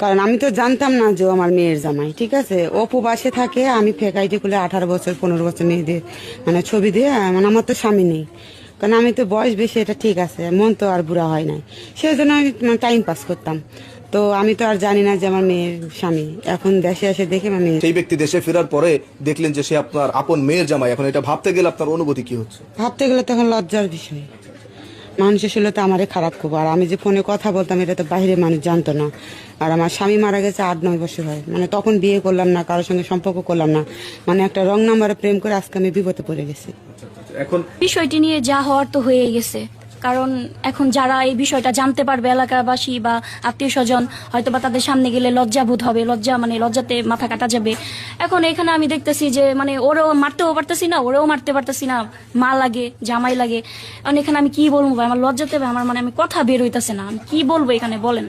কারণ আমি তো জানতাম না যে ও আমার মেয়ের জামাই, ঠিক আছে। ও প্রবাসে থাকে, আমি ফেক আইডি খুলে 18 বছর 15 বছর মেয়ে দিয়ে মানে ছবি দিয়ে, মানে আমার তো স্বামী নেই, কারণ আমি তো বয়স বেশি, এটা ঠিক আছে, মন তো আর বুড়া হয় নাই, সেই জন্য আমি টাইম পাস করতাম। তো আমি তো আর জানি না যে আমার মেয়ের স্বামী। এখন দেশে এসে দেখে আমি সেই ব্যক্তি দেশে ফেরার পরে দেখলেন যে সে আপনার আপন মেয়ের জামাই, এখন এটা ভাবতে গেলে আপনার অনুভূতি কি হচ্ছে? ভাবতে গেলে তখন লজ্জার বিষয়। মানুষ আসলে তো আমারে খারাপ করবো, আর আমি যে ফোনে কথা বলতাম এটা তো বাইরে মানুষ জানতো না। আর আমার স্বামী মারা গেছে 8-9 বছর হয়, মানে তখন বিয়ে করলাম না, কারোর সঙ্গে সম্পর্ক করলাম না, মানে একটা রং নাম্বারে প্রেম করে আজকে আমি বিপদে পড়ে গেছি। এখন বিষয়টি নিয়ে যা হওয়ার তো হয়ে গেছে, কারণ এখন যারা এই বিষয়টা জানতে পারবে, এলাকাবাসী বা আত্মীয় স্বজন, হয়তো বা তাদের সামনে গেলে লজ্জাবোধ হবে, লজ্জাতে মাথা কাটা যাবে। এখন এখানে আমি দেখতেছি যে মানে ওরেও মারতেও পারতেছি না, ওরেও মারতে পারতেছি না, মা লাগে, জামাই লাগে। এখন এখানে আমি কি বলবো ভাই, আমার লজ্জাতে আমার মানে আমি কথা বের হইতেছে না, আমি কি বলবো এখানে বলেন।